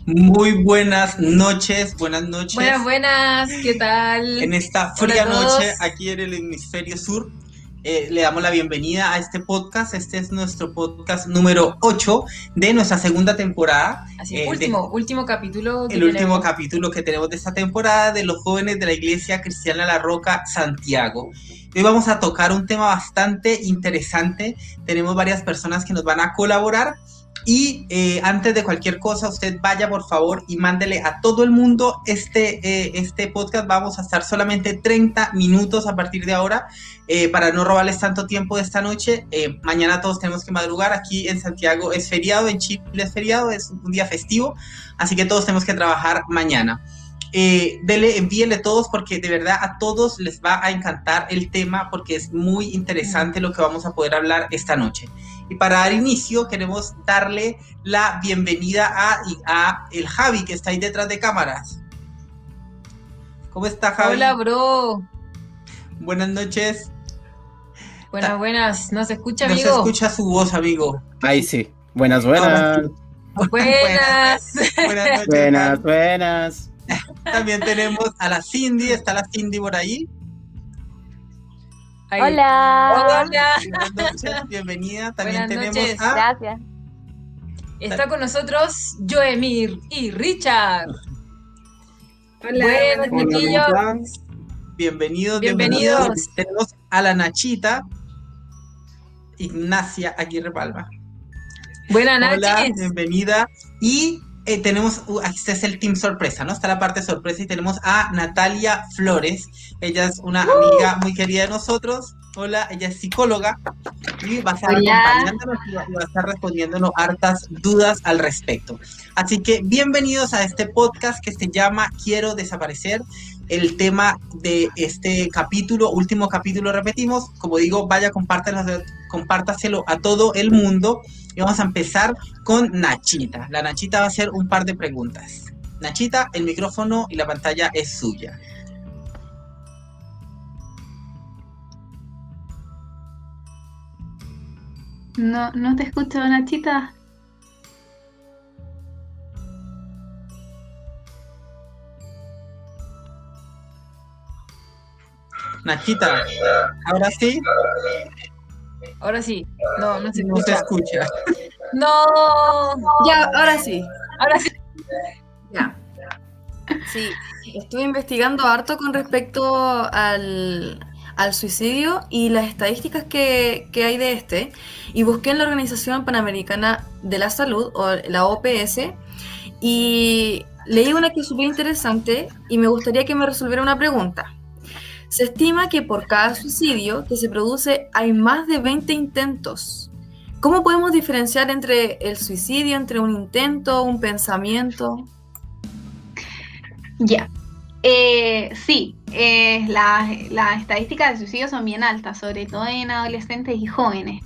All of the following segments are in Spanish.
Muy buenas noches, buenas noches. Buenas, ¿qué tal? En esta Hola fría a todos. noche aquí en el hemisferio sur, le damos la bienvenida a este podcast. Este es nuestro podcast número 8 de nuestra segunda temporada. Así, último capítulo que el último tenemos. capítulo que tenemos de esta temporada de los jóvenes de la Iglesia Cristiana La Roca, Santiago. Hoy vamos a tocar un tema bastante interesante. Tenemos varias personas que nos van a colaborar. Y antes de cualquier cosa, usted vaya por favor y mándele a todo el mundo este podcast. Vamos a estar solamente 30 minutos a partir de ahora para no robarles tanto tiempo de esta noche. Mañana todos tenemos que madrugar. Aquí en Santiago es feriado, en Chile es feriado, es un día festivo. Así que todos tenemos que trabajar mañana. Envíenle todos porque de verdad a todos les va a encantar el tema porque es muy interesante lo que vamos a poder hablar esta noche. Y para dar inicio queremos darle la bienvenida a el Javi que está ahí detrás de cámaras. ¿Cómo está, Javi? Hola, bro. Buenas noches. Buenas. ¿No se escucha, no amigo? No se escucha su voz, amigo. Ahí sí. Buenas. Buenas. Buenas. También tenemos a la Cindy. ¿Está la Cindy por ahí? Ahí. Hola. Buenas noches, bienvenida. También Buenas tenemos noches. Gracias. Está con nosotros Joemir y Richard. Hola. Buenos chiquillos. Bienvenidos. Tenemos a la Nachita, Ignacia Aguirre Palma. Buenas noches. Hola, bienvenida. Y tenemos, este es el team sorpresa, ¿no? Está la parte sorpresa y tenemos a Natalia Flores. Ella es una amiga muy querida de nosotros. Hola, ella es psicóloga y va a estar acompañándonos y va a estar respondiéndonos hartas dudas al respecto. Así que bienvenidos a este podcast que se llama Quiero Desaparecer. El tema de este capítulo, último capítulo, repetimos, como digo, vaya, compártaselo a todo el mundo. Y vamos a empezar con Nachita. La Nachita va a hacer un par de preguntas. Nachita, el micrófono y la pantalla es suya. No te escucho, Nachita. Nachita, ¿ahora sí? Ahora sí. No se escucha. No se escucha. No. Ya, ahora sí. Ahora sí. Ya. Sí, estuve investigando harto con respecto al suicidio y las estadísticas que hay de este, y busqué en la Organización Panamericana de la Salud, o la OPS, y leí una que es súper interesante y me gustaría que me resolviera una pregunta. Se estima que por cada suicidio que se produce hay más de 20 intentos. ¿Cómo podemos diferenciar entre el suicidio, entre un intento, un pensamiento? Ya. Sí, las estadísticas de suicidio son bien altas, sobre todo en adolescentes y jóvenes.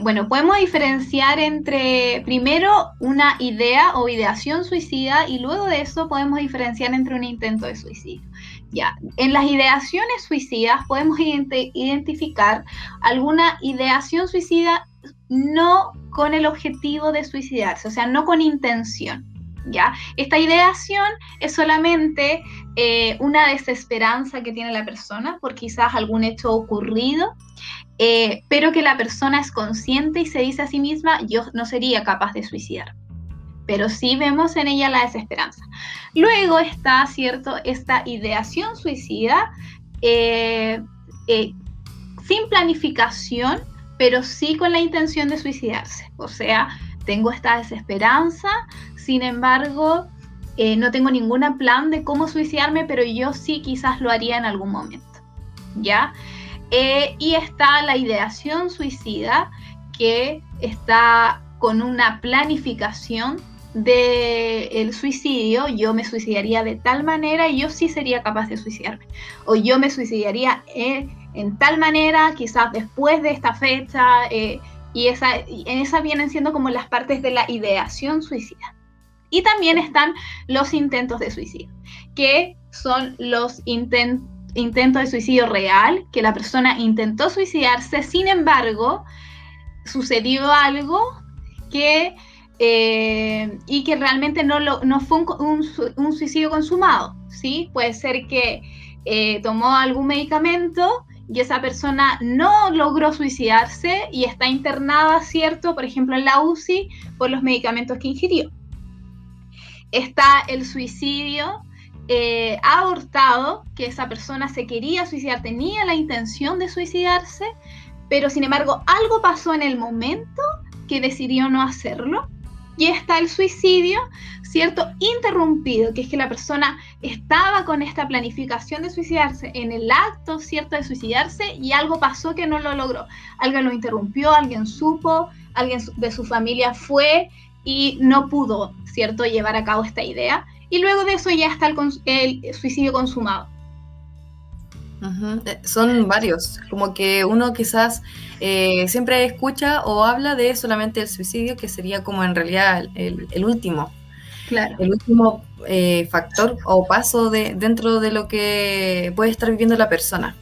Bueno, podemos diferenciar entre, primero, una idea o ideación suicida, y luego de eso podemos diferenciar entre un intento de suicidio. Ya, en las ideaciones suicidas podemos identificar alguna ideación suicida no con el objetivo de suicidarse, o sea, no con intención. ¿Ya? Esta ideación es solamente una desesperanza que tiene la persona por quizás algún hecho ocurrido, pero que la persona es consciente y se dice a sí misma: yo no sería capaz de suicidar. Pero sí vemos en ella la desesperanza. Luego está, ¿cierto?, esta ideación suicida sin planificación, pero sí con la intención de suicidarse. O sea, tengo esta desesperanza, sin embargo, no tengo ningún plan de cómo suicidarme, pero yo sí quizás lo haría en algún momento, ¿ya? Y está la ideación suicida, que está con una planificación del suicidio. Yo me suicidaría de tal manera y yo sí sería capaz de suicidarme. O yo me suicidaría en tal manera, quizás después de esta fecha, y en esa vienen siendo como las partes de la ideación suicida. Y también están los intentos de suicidio, que son los intentos de suicidio real, que la persona intentó suicidarse, sin embargo, sucedió algo que y que realmente no fue un suicidio consumado, ¿sí? Puede ser que tomó algún medicamento y esa persona no logró suicidarse y está internada, ¿cierto? Por ejemplo, en la UCI por los medicamentos que ingirió. Está el suicidio abortado, que esa persona se quería suicidar, tenía la intención de suicidarse, pero sin embargo algo pasó en el momento que decidió no hacerlo. Y está el suicidio, ¿cierto?, interrumpido, que es que la persona estaba con esta planificación de suicidarse en el acto, ¿cierto?, de suicidarse, y algo pasó que no lo logró. Alguien lo interrumpió, alguien supo, alguien de su familia fue y no pudo, ¿cierto?, llevar a cabo esta idea. Y luego de eso ya está el suicidio consumado. Uh-huh. Son varios, como que uno quizás siempre escucha o habla de solamente el suicidio, que sería como en realidad el último, Claro. el último factor o paso dentro de lo que puede estar viviendo la persona.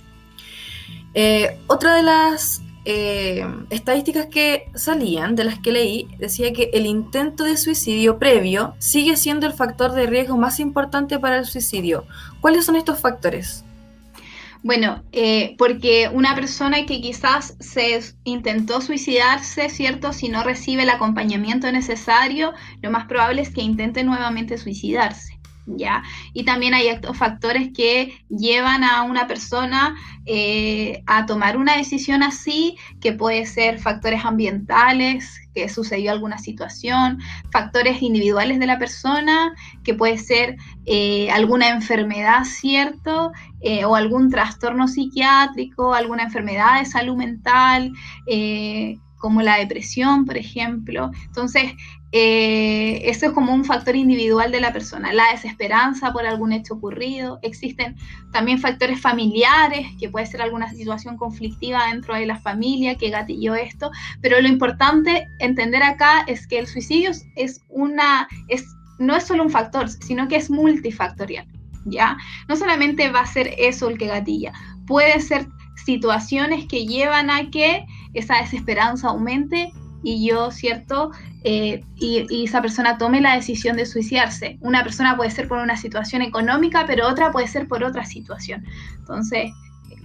Otra de las estadísticas que salían, de las que leí, decía que el intento de suicidio previo sigue siendo el factor de riesgo más importante para el suicidio. ¿Cuáles son estos factores? Bueno, porque una persona que quizás se intentó suicidarse, ¿cierto?, si no recibe el acompañamiento necesario, lo más probable es que intente nuevamente suicidarse, ¿ya? Y también hay factores que llevan a una persona a tomar una decisión así, que puede ser factores ambientales, que sucedió alguna situación, factores individuales de la persona, que puede ser alguna enfermedad, ¿cierto?, o algún trastorno psiquiátrico, alguna enfermedad de salud mental, como la depresión, por ejemplo. Entonces, eso es como un factor individual de la persona. La desesperanza por algún hecho ocurrido. Existen también factores familiares, que puede ser alguna situación conflictiva dentro de la familia que gatilló esto, pero lo importante entender acá es que el suicidio no es solo un factor, sino que es multifactorial, ¿ya? No solamente va a ser eso el que gatilla, puede ser situaciones que llevan a que esa desesperanza aumente y ¿cierto?, y esa persona tome la decisión de suicidarse. Una persona puede ser por una situación económica, pero otra puede ser por otra situación. Entonces,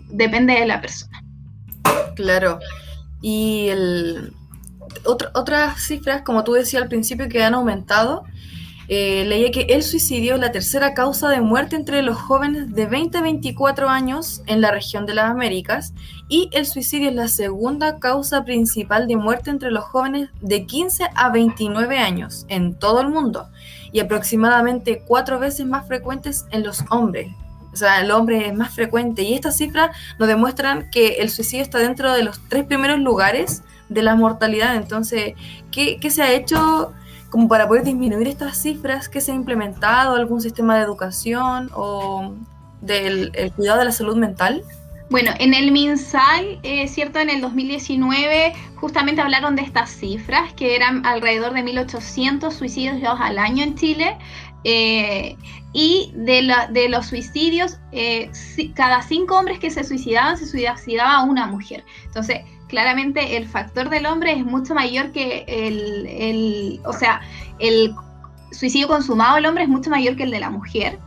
depende de la persona. Claro. Y otras cifras, como tú decías al principio, que han aumentado. Leía que el suicidio es la tercera causa de muerte entre los jóvenes de 20 a 24 años en la región de las Américas, y el suicidio es la segunda causa principal de muerte entre los jóvenes de 15 a 29 años en todo el mundo, y aproximadamente 4 veces más frecuentes en los hombres. O sea, el hombre es más frecuente, y estas cifras nos demuestran que el suicidio está dentro de los 3 primeros lugares de la mortalidad. Entonces, ¿qué se ha hecho como para poder disminuir estas cifras? ¿Qué se ha implementado? ¿Algún sistema de educación o del cuidado de la salud mental? Bueno, en el MinSal, ¿cierto?, en el 2019 justamente hablaron de estas cifras, que eran alrededor de 1.800 suicidios al año en Chile, y de los suicidios, cada 5 hombres que se suicidaba una mujer. Entonces, claramente el factor del hombre es mucho mayor que el suicidio consumado del hombre es mucho mayor que el de la mujer.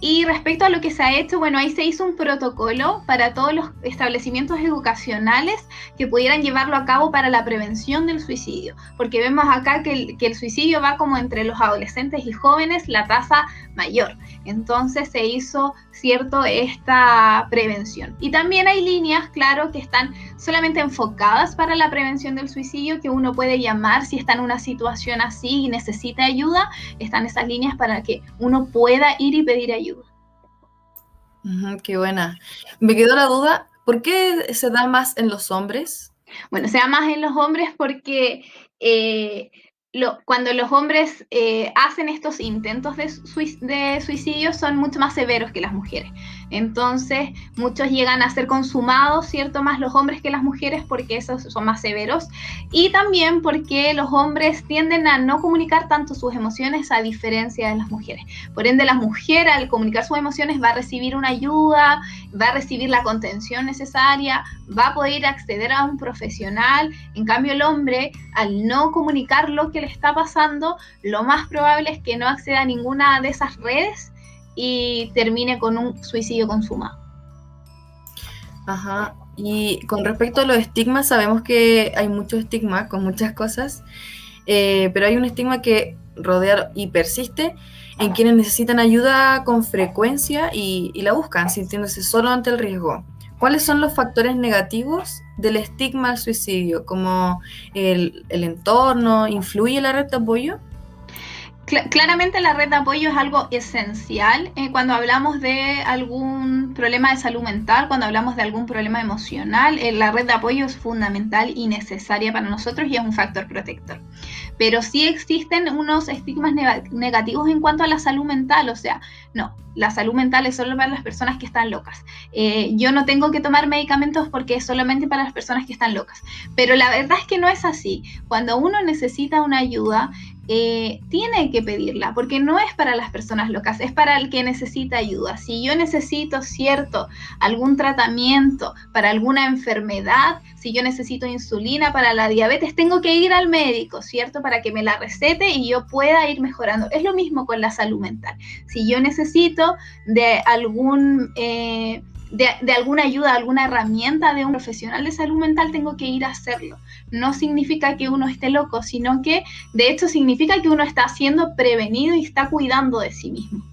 Y respecto a lo que se ha hecho, bueno, ahí se hizo un protocolo para todos los establecimientos educacionales que pudieran llevarlo a cabo para la prevención del suicidio, porque vemos acá que el suicidio va como entre los adolescentes y jóvenes la tasa mayor. Entonces se hizo, ¿cierto?, esta prevención. Y también hay líneas, claro, que están solamente enfocadas para la prevención del suicidio, que uno puede llamar si está en una situación así y necesita ayuda. Están esas líneas para que uno pueda ir y pedir ayuda. Qué buena. Me quedó la duda, ¿por qué se da más en los hombres Bueno, se da más en los hombres porque cuando los hombres hacen estos intentos de suicidio son mucho más severos que las mujeres. Entonces, muchos llegan a ser consumados, ¿cierto? Más los hombres que las mujeres porque esos son más severos. Y también porque los hombres tienden a no comunicar tanto sus emociones a diferencia de las mujeres. Por ende, la mujer al comunicar sus emociones va a recibir una ayuda, va a recibir la contención necesaria, va a poder acceder a un profesional. En cambio, el hombre, al no comunicar lo que le está pasando, lo más probable es que no acceda a ninguna de esas redes y termine con un suicidio consumado. Ajá. Y con respecto a los estigmas, sabemos que hay mucho estigma con muchas cosas, pero hay un estigma que rodea y persiste en quienes necesitan ayuda con frecuencia y la buscan, sintiéndose solo ante el riesgo. ¿Cuáles son los factores negativos del estigma al suicidio? ¿Como el entorno? ¿Influye la red de apoyo? Claramente la red de apoyo es algo esencial cuando hablamos de algún problema de salud mental, cuando hablamos de algún problema emocional. La red de apoyo es fundamental y necesaria para nosotros y es un factor protector. Pero sí existen unos estigmas negativos en cuanto a la salud mental, o sea, no, la salud mental es solo para las personas que están locas. Yo no tengo que tomar medicamentos porque es solamente para las personas que están locas. Pero la verdad es que no es así. Cuando uno necesita una ayuda, tiene que pedirla, porque no es para las personas locas, es para el que necesita ayuda. Si yo necesito, algún tratamiento para alguna enfermedad, si yo necesito insulina para la diabetes, tengo que ir al médico, ¿cierto? Para que me la recete y yo pueda ir mejorando. Es lo mismo con la salud mental. Si yo necesito de alguna ayuda, alguna herramienta de un profesional de salud mental, tengo que ir a hacerlo. No significa que uno esté loco, sino que de hecho significa que uno está siendo prevenido y está cuidando de sí mismo.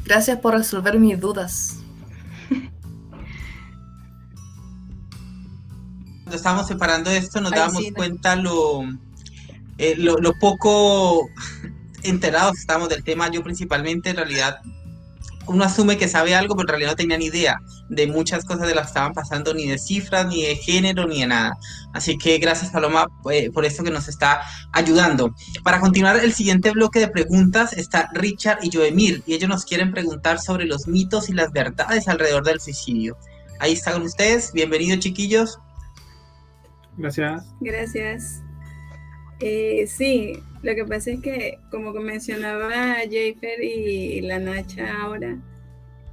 Gracias por resolver mis dudas. Cuando estábamos separando esto nos dábamos cuenta lo poco enterados estamos del tema. Yo principalmente, en realidad, uno asume que sabe algo, pero en realidad no tenía ni idea de muchas cosas de las que estaban pasando, ni de cifras, ni de género, ni de nada. Así que gracias, Paloma, por esto que nos está ayudando. Para continuar el siguiente bloque de preguntas está Richard y Joemir, y ellos nos quieren preguntar sobre los mitos y las verdades alrededor del suicidio. Ahí están con ustedes. Bienvenidos, chiquillos. Gracias. Gracias. Sí, lo que pasa es que, como mencionaba Jayfer y la Nacha ahora,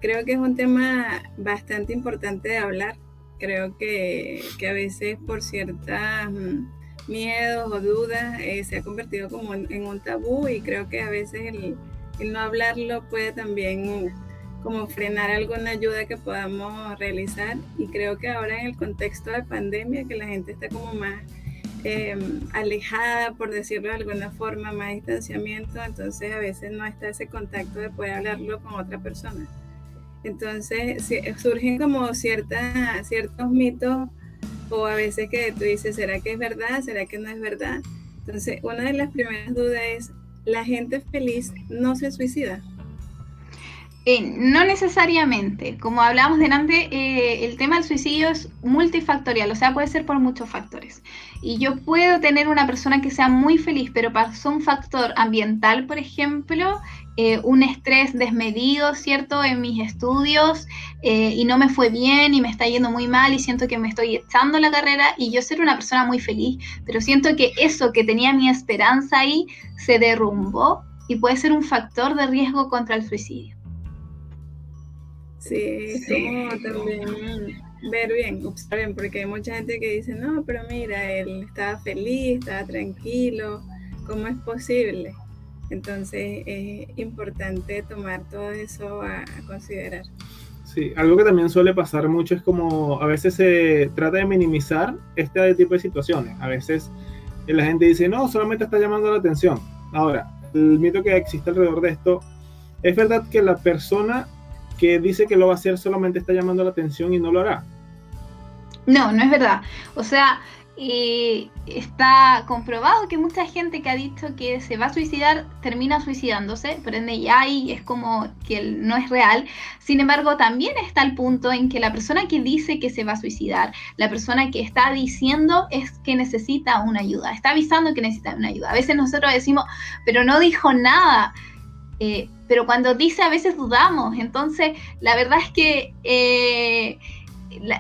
creo que es un tema bastante importante de hablar. Creo que a veces por ciertos miedos o dudas se ha convertido como en un tabú, y creo que a veces el no hablarlo puede también como frenar alguna ayuda que podamos realizar. Y creo que ahora en el contexto de pandemia, que la gente está como más alejada, por decirlo de alguna forma, más distanciamiento, entonces a veces no está ese contacto de poder hablarlo con otra persona. Entonces surgen como ciertos mitos, o a veces que tú dices, ¿será que es verdad? ¿Será que no es verdad? Entonces, una de las primeras dudas es, ¿la gente feliz no se suicida? No necesariamente. Como hablábamos delante, el tema del suicidio es multifactorial, o sea, puede ser por muchos factores. Y yo puedo tener una persona que sea muy feliz, pero pasó un factor ambiental, por ejemplo, un estrés desmedido, ¿cierto?, en mis estudios, y no me fue bien y me está yendo muy mal y siento que me estoy echando la carrera, y yo ser una persona muy feliz, pero siento que eso que tenía mi esperanza ahí se derrumbó y puede ser un factor de riesgo contra el suicidio. Sí, es como también ver bien, observar bien, porque hay mucha gente que dice, no, pero mira, él estaba feliz, estaba tranquilo, ¿cómo es posible? Entonces es importante tomar todo eso a considerar. Sí, algo que también suele pasar mucho es como a veces se trata de minimizar este tipo de situaciones. A veces la gente dice, no, solamente está llamando la atención. Ahora, el mito que existe alrededor de esto, ¿es verdad que la persona que dice que lo va a hacer solamente está llamando la atención y no lo hará? No, no es verdad. O sea, está comprobado que mucha gente que ha dicho que se va a suicidar termina suicidándose, por ende ya ahí es como que no es real. Sin embargo, también está el punto en que la persona que dice que se va a suicidar, la persona que está diciendo es que necesita una ayuda, está avisando que necesita una ayuda. A veces nosotros decimos, pero no dijo nada. Pero cuando dice a veces dudamos. Entonces la verdad es que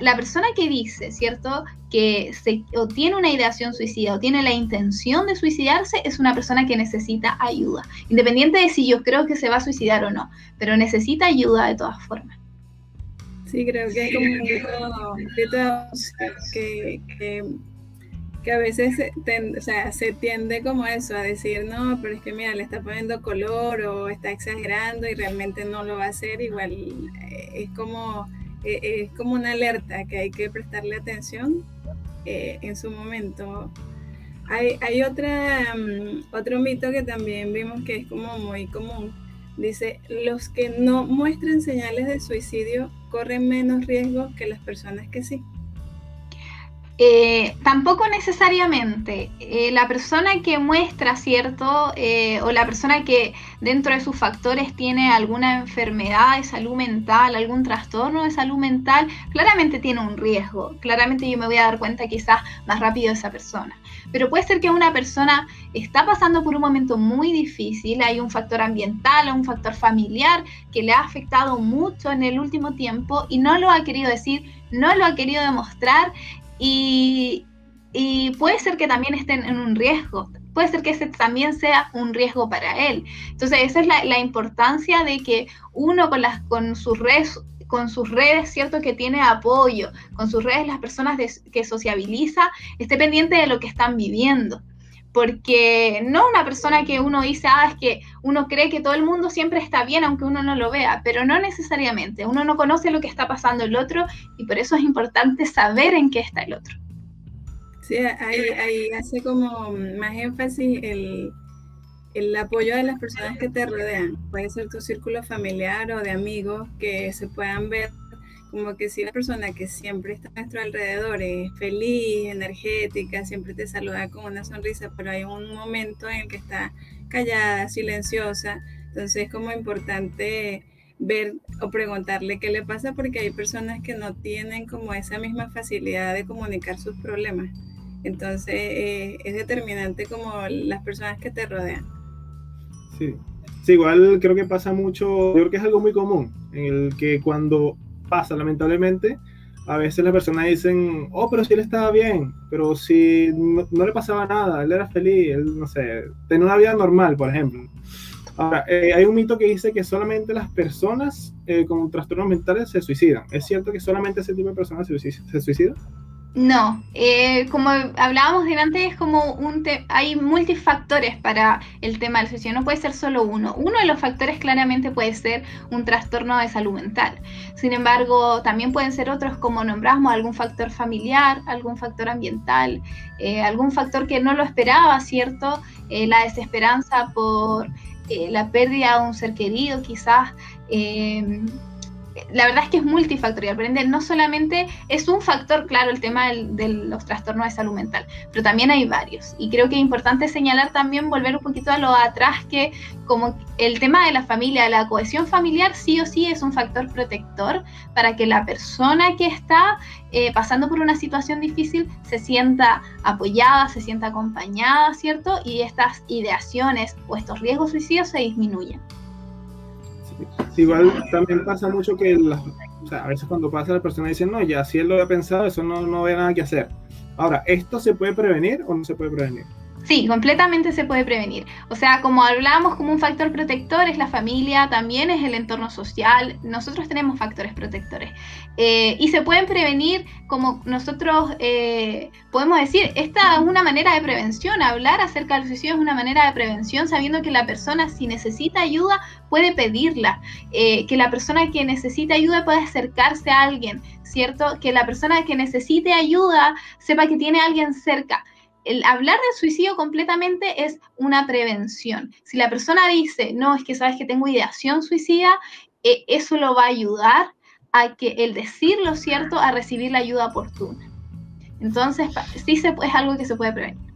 la persona que dice, ¿cierto?, que o tiene una ideación suicida o tiene la intención de suicidarse, es una persona que necesita ayuda, independiente de si yo creo que se va a suicidar o no, pero necesita ayuda de todas formas. Sí, creo que hay como un grito que a veces se tiende como eso, a decir, no, pero es que mira, le está poniendo color o está exagerando y realmente no lo va a hacer. Igual es como una alerta que hay que prestarle atención en su momento. Hay otro mito que también vimos que es como muy común. Dice, los que no muestran señales de suicidio corren menos riesgos que las personas que sí. Tampoco necesariamente. La persona que muestra, ¿cierto? O la persona que dentro de sus factores tiene alguna enfermedad de salud mental, algún trastorno de salud mental, claramente tiene un riesgo. Claramente yo me voy a dar cuenta quizás más rápido de esa persona. Pero puede ser que una persona está pasando por un momento muy difícil, hay un factor ambiental o un factor familiar que le ha afectado mucho en el último tiempo y no lo ha querido decir, no lo ha querido demostrar. Y puede ser que también estén en un riesgo, puede ser que ese también sea un riesgo para él. Entonces esa es la importancia de que uno con sus redes, ¿cierto?, que tiene apoyo, con sus redes, las personas que sociabiliza, esté pendiente de lo que están viviendo. Porque no una persona que uno dice, es que uno cree que todo el mundo siempre está bien, aunque uno no lo vea, pero no necesariamente. Uno no conoce lo que está pasando el otro y por eso es importante saber en qué está el otro. Sí, ahí hace como más énfasis el apoyo de las personas que te rodean. Puede ser tu círculo familiar o de amigos que se puedan ver como que si una persona que siempre está a nuestro alrededor es feliz, energética, siempre te saluda con una sonrisa, pero hay un momento en el que está callada, silenciosa, entonces es como importante ver o preguntarle qué le pasa, porque hay personas que no tienen como esa misma facilidad de comunicar sus problemas. Entonces es determinante como las personas que te rodean. Sí, igual creo que pasa mucho, yo creo que es algo muy común, en el que cuando pasa, lamentablemente, a veces las personas dicen, pero si él estaba bien, pero si no le pasaba nada, él era feliz, él, no sé, tenía una vida normal, por ejemplo. Ahora, hay un mito que dice que solamente las personas con trastornos mentales se suicidan. ¿Es cierto que solamente ese tipo de personas se suicidan? No, como hablábamos delante, es como hay multifactores para el tema del suicidio, no puede ser solo uno. Uno de los factores claramente puede ser un trastorno de salud mental. Sin embargo, también pueden ser otros, como nombramos, algún factor familiar, algún factor ambiental, algún factor que no lo esperaba, ¿cierto? La desesperanza por la pérdida de un ser querido, quizás. La verdad es que es multifactorial, por ende, no solamente es un factor, claro, el tema de los trastornos de salud mental, pero también hay varios. Y creo que es importante señalar también, volver un poquito a lo atrás, que como el tema de la familia, de la cohesión familiar, sí o sí es un factor protector para que la persona que está pasando por una situación difícil se sienta apoyada, se sienta acompañada, ¿cierto? Y estas ideaciones o estos riesgos suicidas se disminuyen. Igual también pasa mucho que a veces cuando pasa la persona dice, no, ya si él lo había pensado, eso no había nada que hacer. Ahora, ¿esto se puede prevenir o no se puede prevenir? Sí, completamente se puede prevenir. O sea, como hablábamos, como un factor protector es la familia, también es el entorno social. Nosotros tenemos factores protectores. Y se pueden prevenir, como nosotros podemos decir, esta es una manera de prevención. Hablar acerca del suicidio es una manera de prevención, sabiendo que la persona, si necesita ayuda, puede pedirla. Que la persona que necesita ayuda puede acercarse a alguien, ¿cierto? Que la persona que necesite ayuda sepa que tiene a alguien cerca. El hablar de suicidio completamente es una prevención. Si la persona dice, no, es que sabes que tengo ideación suicida, eso lo va a ayudar a que el decir lo cierto, a recibir la ayuda oportuna. Entonces, sí es algo que se puede prevenir.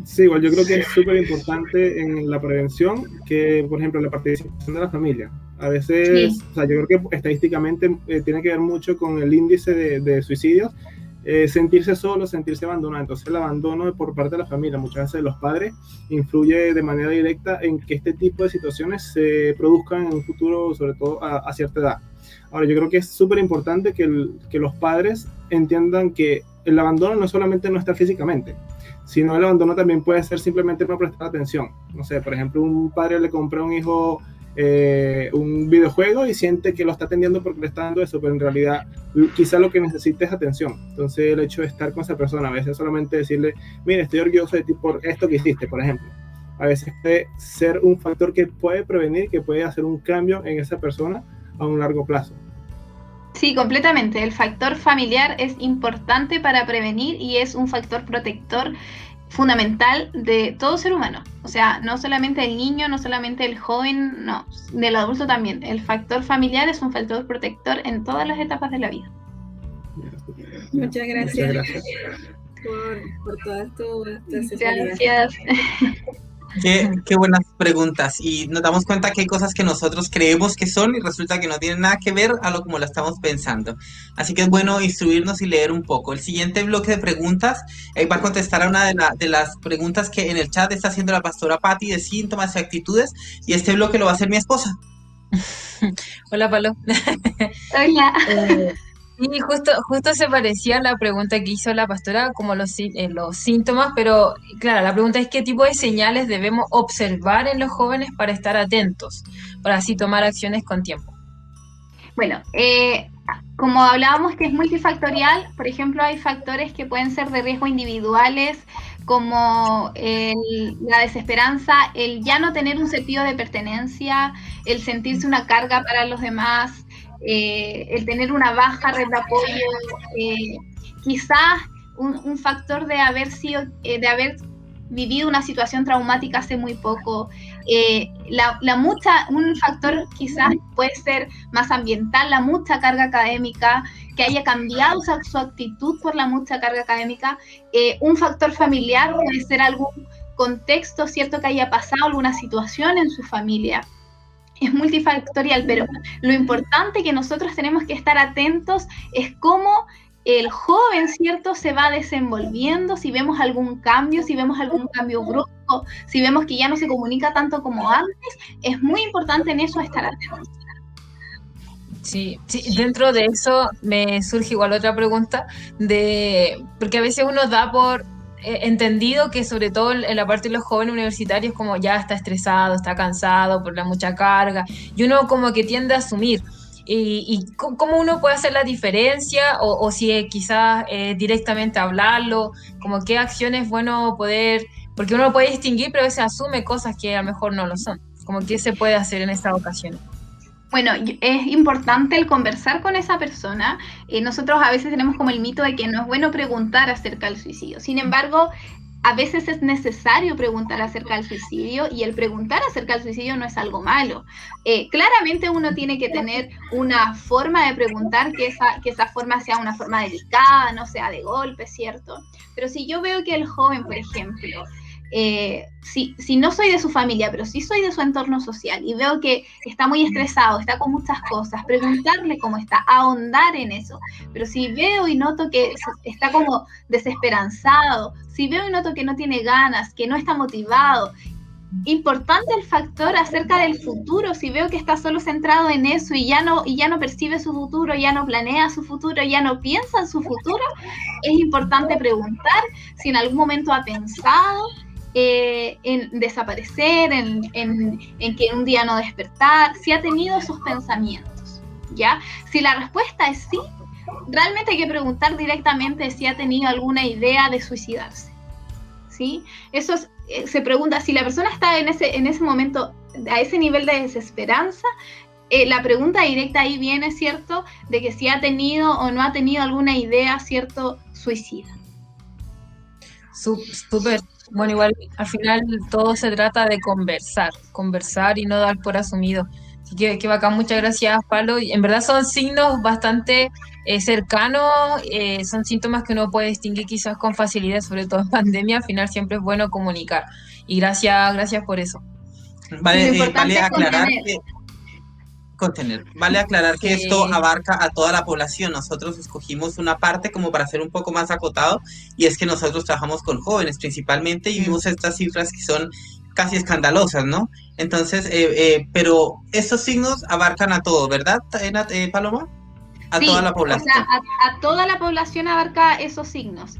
Sí, igual yo creo que es súper importante en la prevención que, por ejemplo, la participación de la familia. A veces, Sí. o sea, yo creo que estadísticamente tiene que ver mucho con el índice de suicidios, sentirse solo, sentirse abandonado. Entonces el abandono por parte de la familia, muchas veces de los padres, influye de manera directa en que este tipo de situaciones se produzcan en un futuro, sobre todo a cierta edad. Ahora, yo creo que es súper importante que los padres entiendan que el abandono no solamente no está físicamente, sino el abandono también puede ser simplemente no prestar atención. No sé, por ejemplo, un padre le compra a un hijo un videojuego y siente que lo está atendiendo porque le está dando eso, pero en realidad quizá lo que necesita es atención. Entonces el hecho de estar con esa persona, a veces solamente decirle, mira, estoy orgulloso de ti por esto que hiciste, por ejemplo, a veces puede ser un factor que puede prevenir, que puede hacer un cambio en esa persona a un largo plazo. Sí, completamente. El factor familiar es importante para prevenir y es un factor protector fundamental de todo ser humano. O sea, no solamente el niño, no solamente el joven, no, del adulto también. El factor familiar es un factor protector en todas las etapas de la vida. Muchas gracias. Muchas gracias. Por todas tus asesorías. Gracias. Qué buenas preguntas. Y nos damos cuenta que hay cosas que nosotros creemos que son y resulta que no tienen nada que ver a lo como lo estamos pensando. Así que es bueno instruirnos y leer un poco. El siguiente bloque de preguntas va a contestar a una de las preguntas que en el chat está haciendo la pastora Patti de síntomas y actitudes. Y este bloque lo va a hacer mi esposa. Hola, Palo. Hola. Y justo se parecía a la pregunta que hizo la pastora, como los síntomas, pero claro, la pregunta es qué tipo de señales debemos observar en los jóvenes para estar atentos, para así tomar acciones con tiempo. Bueno, como hablábamos que es multifactorial, por ejemplo, hay factores que pueden ser de riesgo individuales, como la desesperanza, el ya no tener un sentido de pertenencia, el sentirse una carga para los demás, el tener una baja red de apoyo, quizás un factor de haber vivido una situación traumática hace muy poco. Un factor quizás puede ser más ambiental, la mucha carga académica, que haya cambiado su actitud por la mucha carga académica. Un factor familiar puede ser algún contexto, ¿cierto?, que haya pasado alguna situación en su familia. Es multifactorial, pero lo importante que nosotros tenemos que estar atentos es cómo el joven, ¿cierto?, se va desenvolviendo, si vemos algún cambio brusco, si vemos que ya no se comunica tanto como antes, es muy importante en eso estar atentos. Sí, dentro de eso me surge igual otra pregunta, porque a veces uno da por entendido que sobre todo en la parte de los jóvenes universitarios como ya está estresado, está cansado por la mucha carga, y uno como que tiende a asumir. ¿Y cómo uno puede hacer la diferencia? O si quizás directamente hablarlo, como qué acciones es bueno poder, porque uno lo puede distinguir, pero a veces asume cosas que a lo mejor no lo son. Como qué se puede hacer en estas ocasiones. Bueno, es importante el conversar con esa persona. Nosotros a veces tenemos como el mito de que no es bueno preguntar acerca del suicidio. Sin embargo, a veces es necesario preguntar acerca del suicidio, y el preguntar acerca del suicidio no es algo malo. Claramente uno tiene que tener una forma de preguntar, que esa forma sea una forma delicada, no sea de golpe, ¿cierto? Pero si yo veo que el joven, por ejemplo, si no soy de su familia, pero sí soy de su entorno social, y veo que está muy estresado, está con muchas cosas, preguntarle cómo está, ahondar en eso. Pero si veo y noto que está como desesperanzado, si veo y noto que no tiene ganas, que no está motivado, importante el factor acerca del futuro. Si veo que está solo centrado en eso y ya no percibe su futuro, ya no planea su futuro, ya no piensa en su futuro, es importante preguntar si en algún momento ha pensado en desaparecer, en que un día no despertar, si ha tenido esos pensamientos, ¿ya? Si la respuesta es sí, realmente hay que preguntar directamente si ha tenido alguna idea de suicidarse, ¿sí? Eso se pregunta, si la persona está en ese momento, a ese nivel de desesperanza, la pregunta directa ahí viene, ¿cierto?, de que si ha tenido o no ha tenido alguna idea, ¿cierto?, suicida. Súper. Bueno, igual al final todo se trata de conversar y no dar por asumido. Así que bacán, muchas gracias, Pablo. Y en verdad son signos bastante cercanos, son síntomas que uno puede distinguir quizás con facilidad, sobre todo en pandemia. Al final siempre es bueno comunicar. Y gracias por eso. Lo Vale, importante vale es aclarar contener. que vale aclarar que esto Sí. abarca a toda la población. Nosotros escogimos una parte como para ser un poco más acotado, y es que nosotros trabajamos con jóvenes principalmente y vimos estas cifras que son casi escandalosas, ¿no? Entonces, pero estos signos abarcan a todo, ¿verdad, Paloma? A toda Sí, la o sea, población. a toda la población abarca esos signos.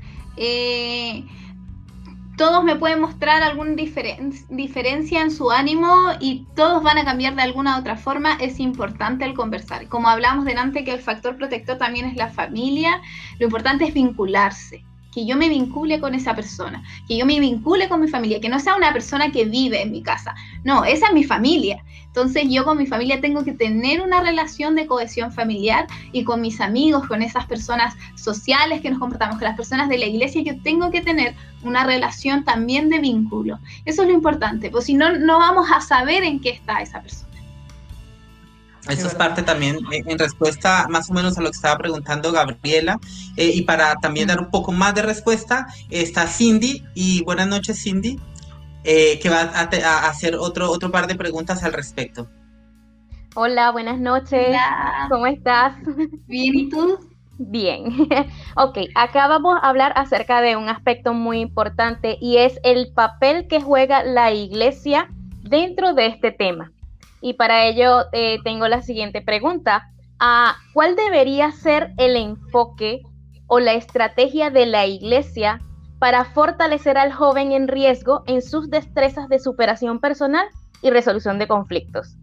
Todos me pueden mostrar alguna diferencia en su ánimo y todos van a cambiar de alguna u otra forma. Es importante el conversar. Como hablamos delante, que el factor protector también es la familia, lo importante es vincularse. Que yo me vincule con esa persona, que yo me vincule con mi familia, que no sea una persona que vive en mi casa. No, esa es mi familia. Entonces yo con mi familia tengo que tener una relación de cohesión familiar, y con mis amigos, con esas personas sociales que nos comportamos, con las personas de la iglesia, yo tengo que tener una relación también de vínculo. Eso es lo importante, pues si no, no vamos a saber en qué está esa persona. Eso es parte también en respuesta más o menos a lo que estaba preguntando Gabriela, y para también dar un poco más de respuesta, está Cindy, y buenas noches, Cindy, que va a hacer otro par de preguntas al respecto. Hola, buenas noches. Hola. ¿Cómo estás? Bien, ¿y tú? Bien. Ok, acá vamos a hablar acerca de un aspecto muy importante, y es el papel que juega la iglesia dentro de este tema. Y para ello tengo la siguiente pregunta. ¿Cuál debería ser el enfoque o la estrategia de la iglesia para fortalecer al joven en riesgo en sus destrezas de superación personal y resolución de conflictos?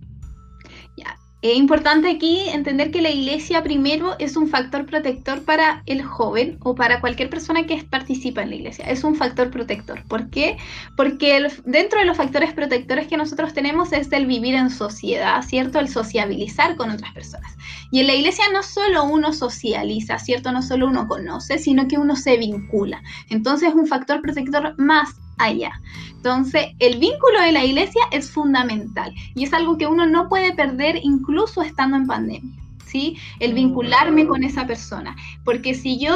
Ya. Es importante aquí entender que la iglesia primero es un factor protector para el joven o para cualquier persona que participa en la iglesia. Es un factor protector. ¿Por qué? Porque dentro de los factores protectores que nosotros tenemos es el vivir en sociedad, ¿cierto? El sociabilizar con otras personas. Y en la iglesia no solo uno socializa, ¿cierto? No solo uno conoce, sino que uno se vincula. Entonces es un factor protector más allá. Entonces, el vínculo de la iglesia es fundamental y es algo que uno no puede perder incluso estando en pandemia, ¿sí? El vincularme con esa persona, porque si yo,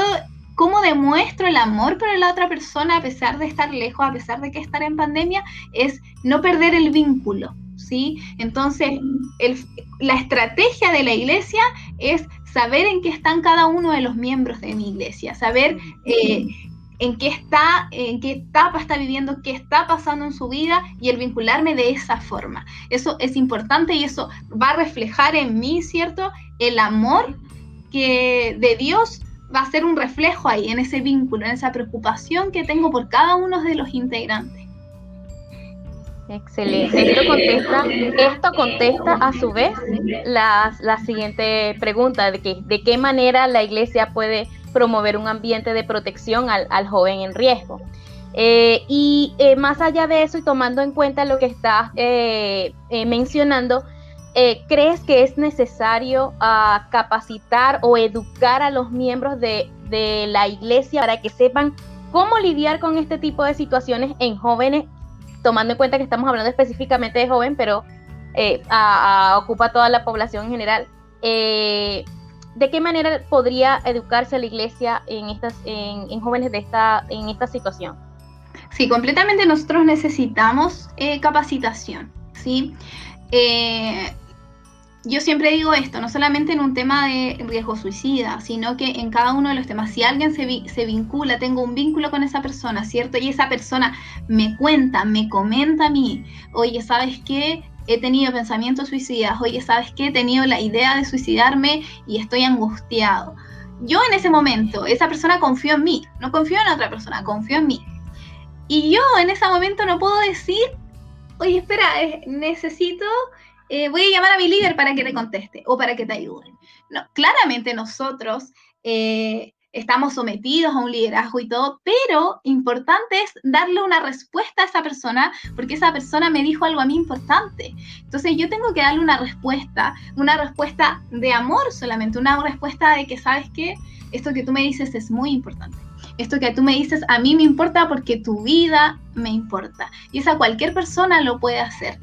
¿cómo demuestro el amor por la otra persona a pesar de estar lejos, a pesar de que estar en pandemia? Es no perder el vínculo, ¿sí? Entonces, la estrategia de la iglesia es saber en qué están cada uno de los miembros de mi iglesia, saber en qué etapa está viviendo, qué está pasando en su vida, y el vincularme de esa forma. Eso es importante y eso va a reflejar en mí, ¿cierto? El amor de Dios va a ser un reflejo ahí, en ese vínculo, en esa preocupación que tengo por cada uno de los integrantes. Excelente. Esto contesta a su vez la siguiente pregunta, de qué manera la iglesia puede promover un ambiente de protección al joven en riesgo. Más allá de eso, y tomando en cuenta lo que estás mencionando, ¿crees que es necesario capacitar o educar a los miembros de la iglesia para que sepan cómo lidiar con este tipo de situaciones en jóvenes, tomando en cuenta que estamos hablando específicamente de joven, pero ocupa toda la población en general? ¿De qué manera podría educarse la iglesia en jóvenes en esta situación? Sí, completamente nosotros necesitamos capacitación, ¿sí? Yo siempre digo esto, no solamente en un tema de riesgo suicida, sino que en cada uno de los temas. Si alguien se vincula, tengo un vínculo con esa persona, ¿cierto? Y esa persona me cuenta, me comenta a mí, oye, ¿sabes qué? He tenido pensamientos suicidas, oye, ¿sabes qué? He tenido la idea de suicidarme y estoy angustiado. Yo en ese momento, esa persona confió en mí, no confío en otra persona, confío en mí. Y yo en ese momento no puedo decir, oye, espera, necesito, voy a llamar a mi líder para que te conteste o para que te ayude. No, claramente nosotros estamos sometidos a un liderazgo y todo, pero importante es darle una respuesta a esa persona, porque esa persona me dijo algo a mí importante. Entonces yo tengo que darle una respuesta de amor solamente, una respuesta de que, ¿sabes qué? Esto que tú me dices es muy importante. Esto que tú me dices a mí me importa porque tu vida me importa. Y esa cualquier persona lo puede hacer.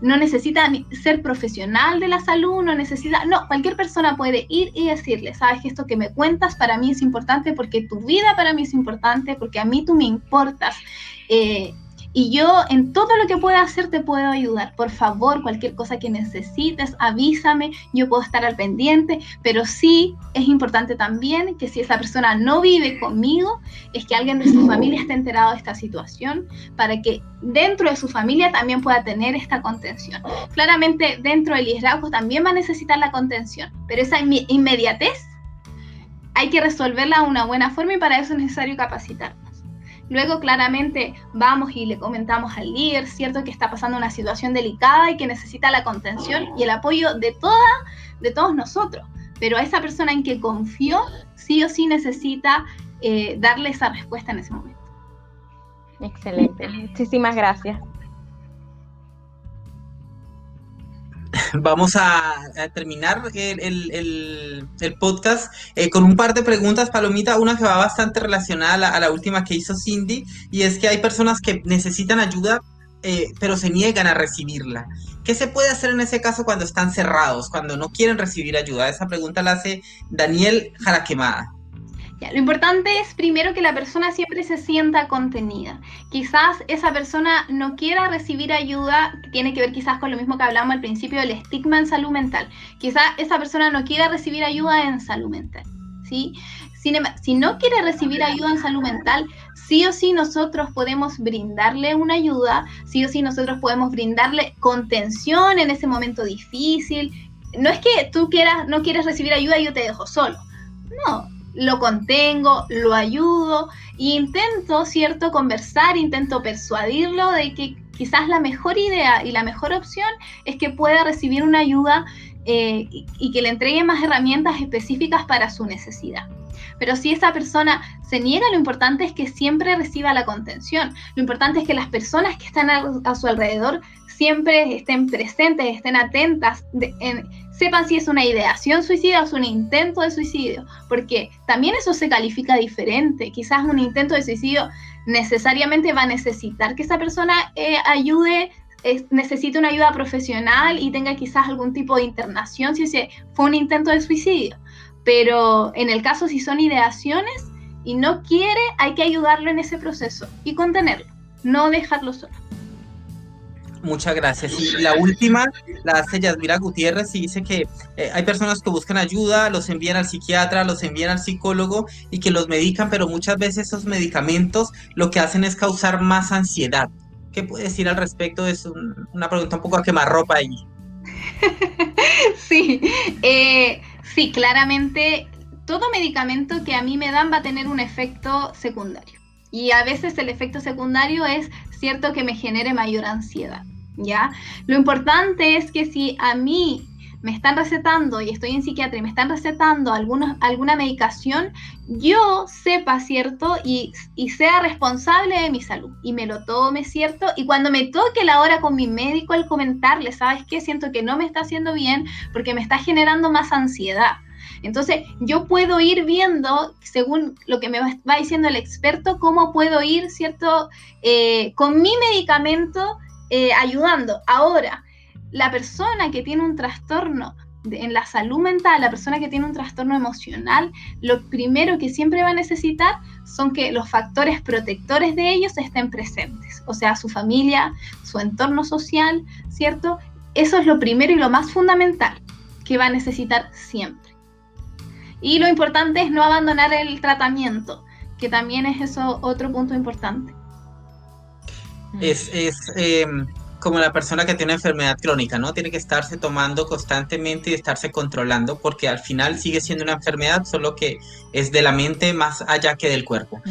no necesita ser profesional de la salud, no, cualquier persona puede ir y decirle, sabes que esto que me cuentas para mí es importante porque tu vida para mí es importante, porque a mí tú me importas, y yo en todo lo que pueda hacer te puedo ayudar. Por favor, cualquier cosa que necesites, avísame, yo puedo estar al pendiente, pero sí es importante también que si esa persona no vive conmigo, es que alguien de su familia esté enterado de esta situación, para que dentro de su familia también pueda tener esta contención. Claramente dentro del liderazgo también va a necesitar la contención, pero esa inmediatez hay que resolverla de una buena forma y para eso es necesario capacitarnos. Luego, claramente, vamos y le comentamos al líder, ¿cierto?, que está pasando una situación delicada y que necesita la contención y el apoyo de todos nosotros. Pero a esa persona en que confió, sí o sí necesita darle esa respuesta en ese momento. Excelente. Muchísimas gracias. Vamos a terminar el podcast con un par de preguntas, Palomita, una que va bastante relacionada a la última que hizo Cindy, y es que hay personas que necesitan ayuda, pero se niegan a recibirla. ¿Qué se puede hacer en ese caso cuando están cerrados, cuando no quieren recibir ayuda? Esa pregunta la hace Daniel Jaraquemada. Ya, lo importante es primero que la persona siempre se sienta contenida. Quizás esa persona no quiera recibir ayuda, que tiene que ver quizás con lo mismo que hablamos al principio del estigma en salud mental. Quizás esa persona no quiera recibir ayuda en salud mental, ¿sí? Si no quiere recibir ayuda en salud mental, sí o sí nosotros podemos brindarle una ayuda, sí o sí nosotros podemos brindarle contención en ese momento difícil. No es que tú no quieres recibir ayuda y yo te dejo solo, no. Lo contengo, lo ayudo e intento, ¿cierto?, conversar, intento persuadirlo de que quizás la mejor idea y la mejor opción es que pueda recibir una ayuda y que le entregue más herramientas específicas para su necesidad. Pero si esa persona se niega, lo importante es que siempre reciba la contención. Lo importante es que las personas que están a su alrededor siempre estén presentes, estén atentas, sepan si es una ideación suicida o es un intento de suicidio, porque también eso se califica diferente. Quizás un intento de suicidio necesariamente va a necesitar que esa persona necesite una ayuda profesional y tenga quizás algún tipo de internación si ese fue un intento de suicidio. Pero en el caso si son ideaciones y no quiere, hay que ayudarlo en ese proceso y contenerlo, no dejarlo solo. Muchas gracias. Y la última la hace Yasmira Gutiérrez y dice que hay personas que buscan ayuda, los envían al psiquiatra, los envían al psicólogo y que los medican, pero muchas veces esos medicamentos lo que hacen es causar más ansiedad. ¿Qué puede decir al respecto? Es una pregunta un poco a quemarropa ahí. Sí, claramente todo medicamento que a mí me dan va a tener un efecto secundario. Y a veces el efecto secundario es cierto que me genere mayor ansiedad, ¿ya? Lo importante es que si a mí me están recetando y estoy en psiquiatra y me están recetando alguna medicación, yo sepa, ¿cierto? Y sea responsable de mi salud y me lo tome, ¿cierto? Y cuando me toque la hora con mi médico, el comentarle, ¿sabes qué? Siento que no me está haciendo bien porque me está generando más ansiedad. Entonces, yo puedo ir viendo, según lo que me va diciendo el experto, cómo puedo ir, ¿cierto? Con mi medicamento ayudando. Ahora, la persona que tiene un trastorno en la salud mental, la persona que tiene un trastorno emocional, lo primero que siempre va a necesitar son que los factores protectores de ellos estén presentes. O sea, su familia, su entorno social, ¿cierto? Eso es lo primero y lo más fundamental que va a necesitar siempre. Y lo importante es no abandonar el tratamiento, que también es eso otro punto importante. Es como la persona que tiene una enfermedad crónica, ¿no? Tiene que estarse tomando constantemente y estarse controlando, porque al final sigue siendo una enfermedad, solo que es de la mente más allá que del cuerpo.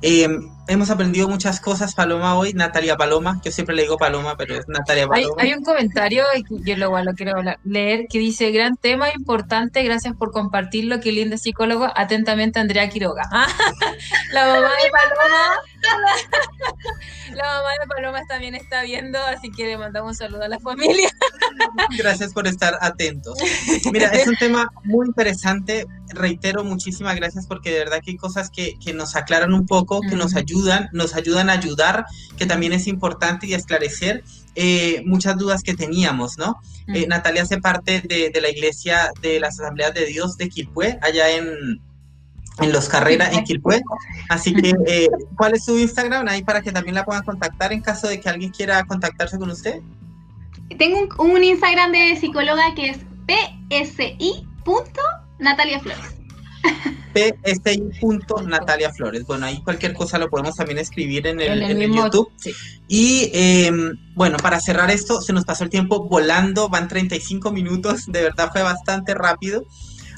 Hemos aprendido muchas cosas, Paloma, hoy. Natalia Paloma, yo siempre le digo Paloma, pero es Natalia Paloma. Hay un comentario, yo lo quiero leer, que dice: gran tema, importante, gracias por compartirlo, qué lindo psicólogo, atentamente Andrea Quiroga. La mamá de Paloma La mamá de Paloma también está viendo, así que le mandamos un saludo a la familia. Gracias por estar atentos. Mira, es un tema muy interesante. Reitero, muchísimas gracias porque de verdad que hay cosas que nos aclaran un poco, que nos ayudan a ayudar, que también es importante y esclarecer muchas dudas que teníamos, ¿no? Natalia hace parte de la iglesia de las Asambleas de Dios de Quilpué, allá en Los Carrera, en Quilpué. Así que, ¿cuál es su Instagram? Ahí para que también la puedan contactar en caso de que alguien quiera contactarse con usted. Tengo un Instagram de psicóloga que es psi.nataliaflores. psi.nataliaflores. Bueno, ahí cualquier cosa lo podemos también escribir en el mismo, YouTube. sí. Y bueno, para cerrar esto, se nos pasó el tiempo volando, van 35 minutos, de verdad fue bastante rápido.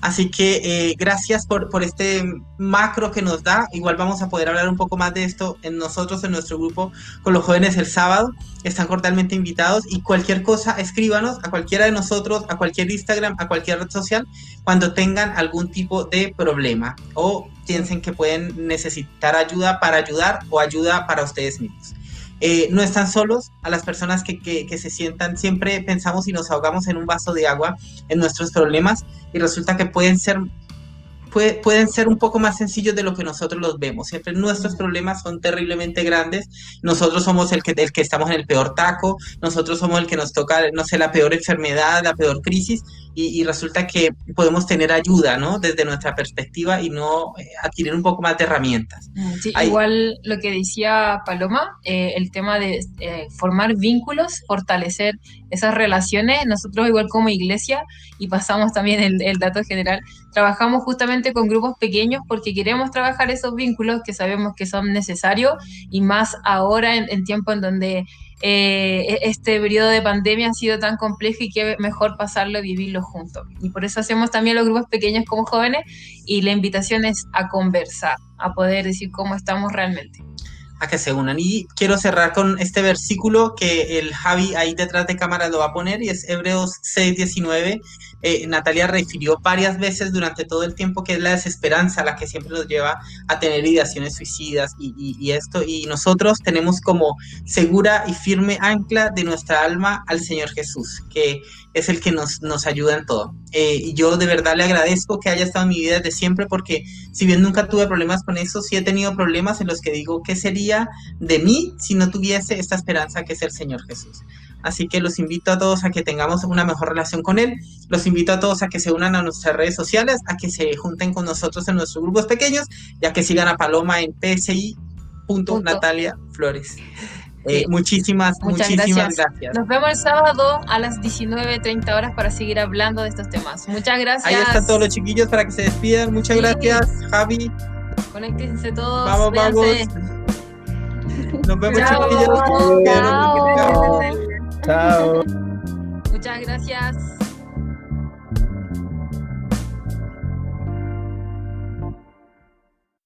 Así que gracias por este macro que nos da. Igual vamos a poder hablar un poco más de esto en nuestro grupo con los jóvenes el sábado. Están cordialmente invitados y cualquier cosa, escríbanos a cualquiera de nosotros, a cualquier Instagram, a cualquier red social, cuando tengan algún tipo de problema o piensen que pueden necesitar ayuda para ayudar o ayuda para ustedes mismos. No están solos. A las personas que se sientan, siempre pensamos y nos ahogamos en un vaso de agua en nuestros problemas y resulta que pueden ser un poco más sencillos de lo que nosotros los vemos. Siempre nuestros problemas son terriblemente grandes. Nosotros somos el que estamos en el peor taco, nosotros somos el que nos toca, no sé, la peor enfermedad, la peor crisis, y resulta que podemos tener ayuda, ¿no? Desde nuestra perspectiva y no adquirir un poco más de herramientas. Sí, igual lo que decía Paloma, el tema de formar vínculos, fortalecer esas relaciones. Nosotros igual como iglesia, y pasamos también el dato general, trabajamos justamente con grupos pequeños porque queremos trabajar esos vínculos que sabemos que son necesarios y más ahora en tiempo en donde este periodo de pandemia ha sido tan complejo y que mejor pasarlo y vivirlo juntos. Y por eso hacemos también los grupos pequeños como jóvenes y la invitación es a conversar, a poder decir cómo estamos realmente. A que se unan. Y quiero cerrar con este versículo que el Javi ahí detrás de cámara lo va a poner y es Hebreos 6:19. Natalia refirió varias veces durante todo el tiempo que es la desesperanza la que siempre nos lleva a tener ideaciones suicidas y esto, y nosotros tenemos como segura y firme ancla de nuestra alma al Señor Jesús, que es el que nos ayuda en todo. Y yo de verdad le agradezco que haya estado en mi vida desde siempre, porque si bien nunca tuve problemas con eso, sí he tenido problemas en los que digo, ¿qué sería de mí si no tuviese esta esperanza que es el Señor Jesús? Así que los invito a todos a que tengamos una mejor relación con Él, los invito a todos a que se unan a nuestras redes sociales, a que se junten con nosotros en nuestros grupos pequeños, y a que sigan a Paloma en psi.nataliaflores. Muchísimas gracias. Nos vemos el sábado a las 19:30 horas para seguir hablando de estos temas. Muchas gracias. Ahí están todos los chiquillos para que se despidan. Muchas gracias, Javi. Conéctense todos. Vamos. Nos vemos, chiquillos. Chao. Muchas gracias.